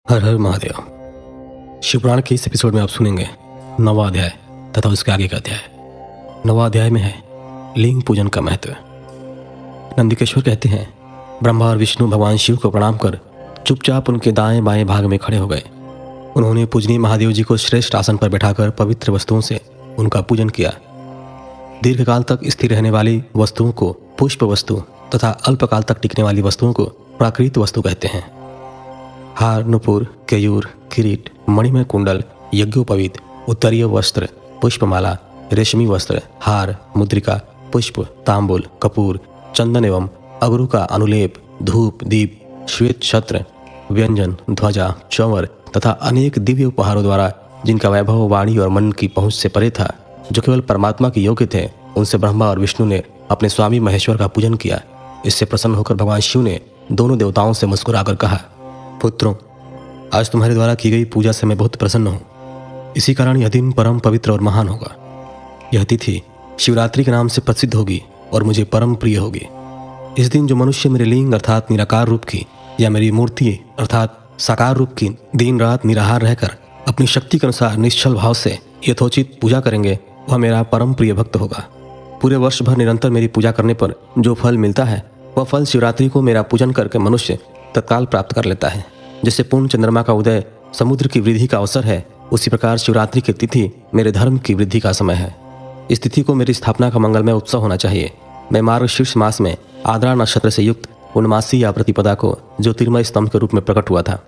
हर हर महादेव। शिवपुराण के इस एपिसोड में आप सुनेंगे नवा अध्याय तथा उसके आगे का अध्याय। नवा अध्याय में है लिंग पूजन का महत्व। नंदिकेश्वर कहते हैं, ब्रह्मा और विष्णु भगवान शिव को प्रणाम कर चुपचाप उनके दाएं बाएं भाग में खड़े हो गए। उन्होंने पूजनीय महादेव जी को श्रेष्ठ आसन पर बैठाकर पवित्र वस्तुओं से उनका पूजन किया। दीर्घकाल तक स्थिर रहने वाली वस्तुओं को पुष्प वस्तु तथा अल्पकाल तक टिकने वाली वस्तुओं को प्राकृत वस्तु कहते हैं। हार, नुपुर, केयूर, किरीट, मणिमय कुंडल, यज्ञोपवीत, उत्तरीय वस्त्र, पुष्पमाला, रेशमी वस्त्र, हार, मुद्रिका, पुष्प, तांबूल, कपूर, चंदन एवं अगरू का अनुलेप, धूप, दीप, श्वेत छत्र, व्यंजन, ध्वजा, चंवर तथा अनेक दिव्य उपहारों द्वारा जिनका वैभव वाणी और मन की पहुंच से परे था, जो केवल परमात्मा के योग्य थे, उनसे ब्रह्मा और विष्णु ने अपने स्वामी महेश्वर का पूजन किया। इससे प्रसन्न होकर भगवान शिव ने दोनों देवताओं से मुस्कुराकर कहा, पुत्रों, आज तुम्हारे द्वारा की गई पूजा से मैं बहुत प्रसन्न हूँ। इसी कारण यह दिन परम पवित्र और महान होगा। यह तिथि शिवरात्रि के नाम से प्रसिद्ध होगी और मुझे परम प्रिय होगी। इस दिन जो मनुष्य मेरे लिंग अर्थात निराकार रूप की या मेरी मूर्ति अर्थात साकार रूप की दिन रात निराहार रहकर अपनी शक्ति के अनुसार निश्चल भाव से यथोचित पूजा करेंगे, वह मेरा परम प्रिय भक्त होगा। पूरे वर्ष भर निरंतर मेरी पूजा करने पर जो फल मिलता है, वह फल शिवरात्रि को मेरा पूजन करके मनुष्य तत्काल प्राप्त कर लेता है। जैसे पूर्ण चंद्रमा का उदय समुद्र की वृद्धि का अवसर है, उसी प्रकार शिवरात्रि की तिथि मेरे धर्म की वृद्धि का समय है। इस तिथि को मेरी स्थापना का मंगलमय उत्सव होना चाहिए। मैं मार्गशीर्ष मास में आद्रा नक्षत्र से युक्त पूर्णमासी या प्रतिपदा को ज्योतिर्मय स्तंभ के रूप में प्रकट हुआ था।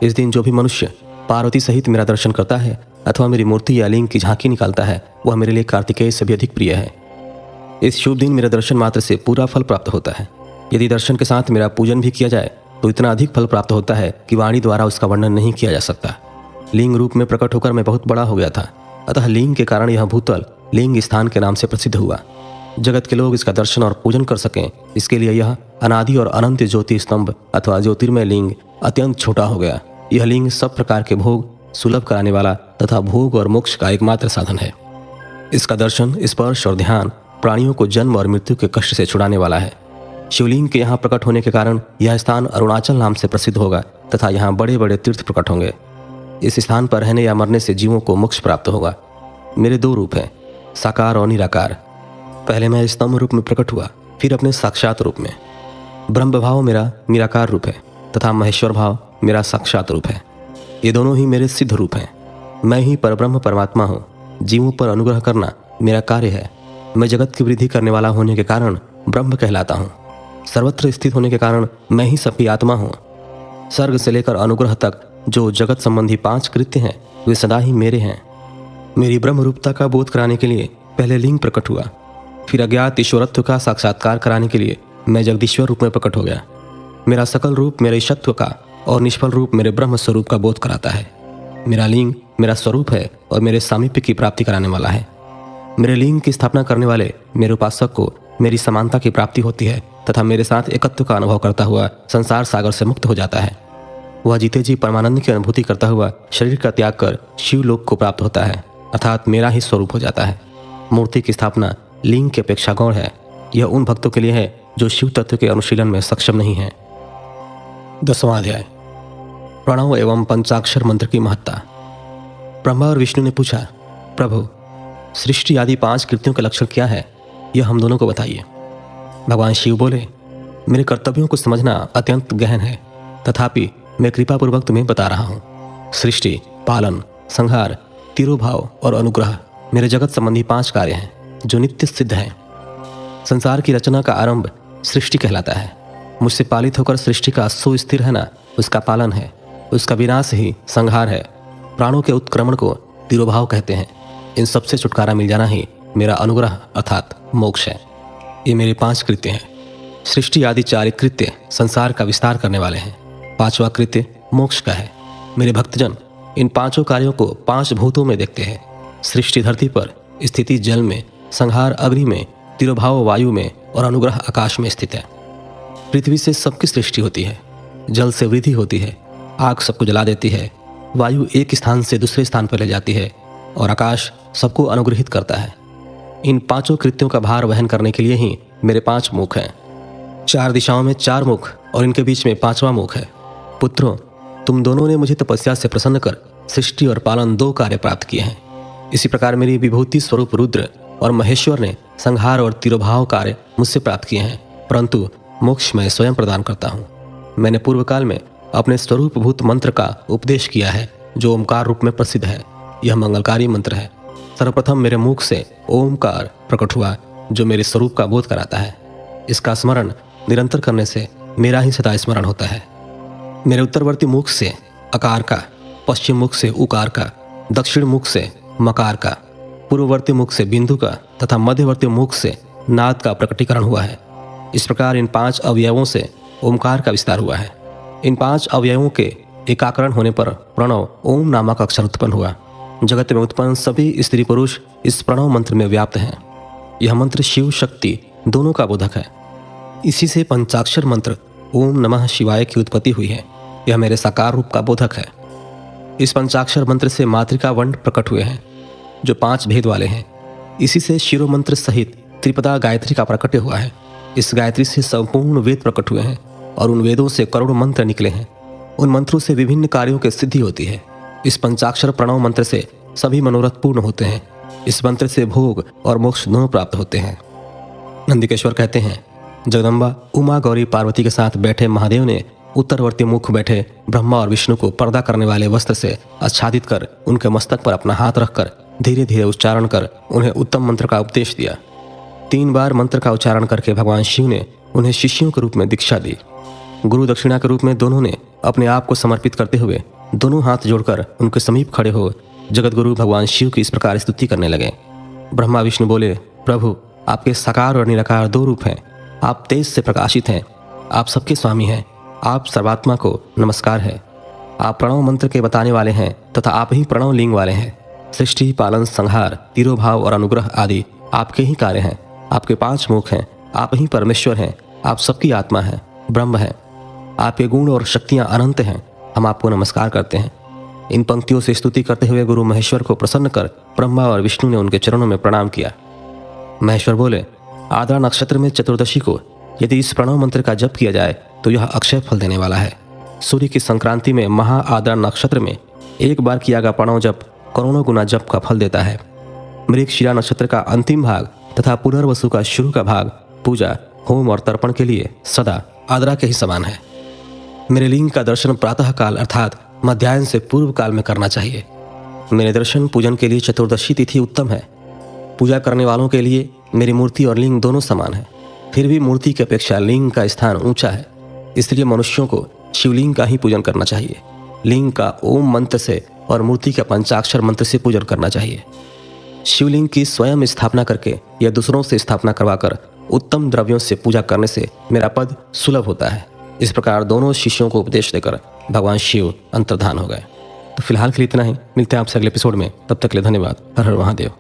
इस दिन जो भी मनुष्य पार्वती सहित मेरा दर्शन करता है अथवा मेरी मूर्ति या लिंग की झांकी निकालता है, वह मेरे लिए कार्तिकेय से भी अधिक प्रिय है। इस शुभ दिन मेरे दर्शन मात्र से पूरा फल प्राप्त होता है। यदि दर्शन के साथ मेरा पूजन भी किया जाए तो इतना अधिक फल प्राप्त होता है कि वाणी द्वारा उसका वर्णन नहीं किया जा सकता। लिंग रूप में प्रकट होकर मैं बहुत बड़ा हो गया था, अतः लिंग के कारण यह भूतल लिंग स्थान के नाम से प्रसिद्ध हुआ। जगत के लोग इसका दर्शन और पूजन कर सकें, इसके लिए यह अनादि और अनंत ज्योति स्तंभ अथवा ज्योतिर्मय लिंग अत्यंत छोटा हो गया। यह लिंग सब प्रकार के भोग सुलभ कराने वाला तथा भोग और मोक्ष का एकमात्र साधन है। इसका दर्शन, स्पर्श और ध्यान प्राणियों को जन्म और मृत्यु के कष्ट से छुड़ाने वाला है। शिवलिंग के यहाँ प्रकट होने के कारण यह स्थान अरुणाचल नाम से प्रसिद्ध होगा तथा यहाँ बड़े बड़े तीर्थ प्रकट होंगे। इस स्थान पर रहने या मरने से जीवों को मोक्ष प्राप्त होगा। मेरे दो रूप हैं, साकार और निराकार। पहले मैं स्तंभ रूप में प्रकट हुआ, फिर अपने साक्षात रूप में। ब्रह्म भाव मेरा निराकार रूप है तथा महेश्वर भाव मेरा साक्षात रूप है। ये दोनों ही मेरे सिद्ध रूप हैं। मैं ही परब्रह्म परमात्मा हूँ। जीवों पर अनुग्रह करना मेरा कार्य है। मैं जगत की वृद्धि करने वाला होने के कारण ब्रह्म कहलाता हूँ। सर्वत्र स्थित होने के कारण मैं ही सबकी आत्मा हूँ। सर्ग से लेकर अनुग्रह तक जो जगत संबंधी 5 कृत्य हैं, वे सदा ही मेरे हैं। मेरी ब्रह्म रूपता का बोध कराने के लिए पहले लिंग प्रकट हुआ, फिर अज्ञात ईश्वरत्व का साक्षात्कार कराने के लिए मैं जगदीश्वर रूप में प्रकट हो गया। मेरा सकल रूप मेरे ईशत्व का और निष्फल रूप मेरे ब्रह्म स्वरूप का बोध कराता है। मेरा लिंग मेरा स्वरूप है और मेरे सामीप्य की प्राप्ति कराने वाला है। मेरे लिंग की स्थापना करने वाले मेरे उपासक को मेरी समानता की प्राप्ति होती है तथा मेरे साथ एकत्व का अनुभव करता हुआ संसार सागर से मुक्त हो जाता है। वह जीते जी परमानंद की अनुभूति करता हुआ शरीर का त्याग कर शिवलोक को प्राप्त होता है, अर्थात मेरा ही स्वरूप हो जाता है। मूर्ति की स्थापना लिंग की अपेक्षा गौण है। यह उन भक्तों के लिए है जो शिव तत्व के अनुशीलन में सक्षम नहीं है। 10वां अध्याय, प्रणव एवं पंचाक्षर मंत्र की महत्ता। ब्रह्मा और विष्णु ने पूछा, प्रभु, सृष्टि आदि 5 कृत्यों का लक्षण क्या है, यह हम दोनों को बताइए। भगवान शिव बोले, मेरे कर्तव्यों को समझना अत्यंत गहन है, तथापि मैं कृपापूर्वक तुम्हें बता रहा हूँ। सृष्टि, पालन, संहार, तिरोभाव और अनुग्रह मेरे जगत संबंधी 5 कार्य हैं जो नित्य सिद्ध हैं। संसार की रचना का आरंभ सृष्टि कहलाता है। मुझसे पालित होकर सृष्टि का सुस्थिर रहना उसका पालन है। उसका विनाश ही संहार है। प्राणों के उत्क्रमण को तिरोभाव कहते हैं। इन सबसे छुटकारा मिल जाना ही मेरा अनुग्रह अर्थात मोक्ष है। ये मेरे 5 कृत्य हैं। सृष्टि आदि 4 कृत्य संसार का विस्तार करने वाले हैं। 5वां कृत्य मोक्ष का है। मेरे भक्तजन इन 5 कार्यों को 5 भूतों में देखते हैं। सृष्टि धरती पर, स्थिति जल में, संहार अग्नि में, तिरोभाव वायु में और अनुग्रह आकाश में स्थित है। पृथ्वी से सबकी सृष्टि होती है, जल से वृद्धि होती है, आग सबको जला देती है, वायु एक स्थान से दूसरे स्थान पर ले जाती है और आकाश सबको अनुग्रहित करता है। इन 5 कृत्यों का भार वहन करने के लिए ही मेरे 5 मुख हैं। 4 दिशाओं में 4 मुख और इनके बीच में 5वां मुख है। पुत्रों, तुम दोनों ने मुझे तपस्या से प्रसन्न कर सृष्टि और पालन 2 कार्य प्राप्त किए हैं। इसी प्रकार मेरी विभूति स्वरूप रुद्र और महेश्वर ने संहार और तिरोभाव कार्य मुझसे प्राप्त किए हैं, परंतु मोक्ष मैं स्वयं प्रदान करता हूँ। मैंने पूर्व काल में अपने स्वरूपभूत मंत्र का उपदेश किया है, जो ओमकार रूप में प्रसिद्ध है। यह मंगलकारी मंत्र है। सर्वप्रथम मेरे मुख से ओमकार प्रकट हुआ, जो मेरे स्वरूप का बोध कराता है। इसका स्मरण निरंतर करने से मेरा ही सदा स्मरण होता है। मेरे उत्तरवर्ती मुख से अकार का, पश्चिम मुख से उकार का, दक्षिण मुख से मकार का, पूर्ववर्ती मुख से बिंदु का तथा मध्यवर्ती मुख से नाद का प्रकटीकरण हुआ है। इस प्रकार इन 5 अवयवों से ओमकार का विस्तार हुआ है। इन 5 अवयवों के एकाकरण होने पर प्रणव ओम नामक अक्षर उत्पन्न हुआ। जगत में उत्पन्न सभी स्त्री पुरुष इस प्रणव मंत्र में व्याप्त हैं। यह मंत्र शिव शक्ति दोनों का बोधक है। इसी से पंचाक्षर मंत्र ओम नमः शिवाय की उत्पत्ति हुई है। यह मेरे साकार रूप का बोधक है। इस पंचाक्षर मंत्र से मातृका वर्ण प्रकट हुए हैं, जो 5 भेद वाले हैं। इसी से शिरो मंत्र सहित त्रिपदा गायत्री का प्रकट्य हुआ है। इस गायत्री से संपूर्ण वेद प्रकट हुए हैं और उन वेदों से करोड़ों मंत्र निकले हैं। उन मंत्रों से विभिन्न कार्यों की सिद्धि होती है। इस पंचाक्षर प्रणव मंत्र से सभी मनोरथ पूर्ण होते हैं। इस मंत्र से भोग और मोक्ष दोनों प्राप्त होते हैं। नंदिकेश्वर कहते हैं, जगदम्बा उमा गौरी पार्वती के साथ बैठे महादेव ने उत्तरवर्ती मुख बैठे ब्रह्मा और विष्णु को पर्दा करने वाले वस्त्र से आच्छादित कर उनके मस्तक पर अपना हाथ रखकर धीरे धीरे उच्चारण कर उन्हें उत्तम मंत्र का उपदेश दिया। 3 बार मंत्र का उच्चारण करके भगवान शिव ने उन्हें शिष्यों के रूप में दीक्षा दी। गुरु दक्षिणा के रूप में दोनों ने अपने आप को समर्पित करते हुए दोनों हाथ जोड़कर उनके समीप खड़े हो जगत गुरु भगवान शिव की इस प्रकार स्तुति करने लगे। ब्रह्मा विष्णु बोले, प्रभु आपके साकार और निराकार 2 रूप हैं। आप तेज से प्रकाशित हैं। आप सबके स्वामी हैं। आप सर्वात्मा को नमस्कार है। आप प्रणव मंत्र के बताने वाले हैं तथा आप ही प्रणव लिंग वाले हैं। सृष्टि पालन संहार तिरोभाव और अनुग्रह आदि आपके ही कार्य हैं। आपके 5 मुख हैं। आप ही परमेश्वर हैं। आप सबकी आत्मा हैं, ब्रह्म हैं। आपके गुण और शक्तियाँ अनंत हैं। हम आपको नमस्कार करते हैं। इन पंक्तियों से स्तुति करते हुए गुरु महेश्वर को प्रसन्न कर ब्रह्मा और विष्णु ने उनके चरणों में प्रणाम किया। महेश्वर बोले, आद्रा नक्षत्र में चतुर्दशी को यदि इस प्रणव मंत्र का जप किया जाए तो यह अक्षय फल देने वाला है। सूर्य की संक्रांति में महा आद्रा नक्षत्र में 1 बार किया गया प्रणव जप करोड़ों गुना जप का फल देता है। मृगशिरा नक्षत्र का अंतिम भाग तथा पुनर्वसु का शुरू का भाग पूजा, होम और तर्पण के लिए सदा आद्रा के ही समान है। मेरे लिंग का दर्शन प्रातः काल अर्थात मध्याह्न से पूर्व काल में करना चाहिए। मेरे दर्शन पूजन के लिए चतुर्दशी तिथि उत्तम है। पूजा करने वालों के लिए मेरी मूर्ति और लिंग दोनों समान है। फिर भी मूर्ति की अपेक्षा लिंग का स्थान ऊंचा है, इसलिए मनुष्यों को शिवलिंग का ही पूजन करना चाहिए। लिंग का ओम मंत्र से और मूर्ति का पंचाक्षर मंत्र से पूजन करना चाहिए। शिवलिंग की स्वयं स्थापना करके या दूसरों से स्थापना करवाकर उत्तम द्रव्यों से पूजा करने से मेरा पद सुलभ होता है। इस प्रकार दोनों शिष्यों को उपदेश देकर भगवान शिव अंतर्धान हो गए। तो फिलहाल के लिए इतना ही। मिलते हैं आपसे अगले एपिसोड में। तब तक के लिए धन्यवाद। हर हर महादेव।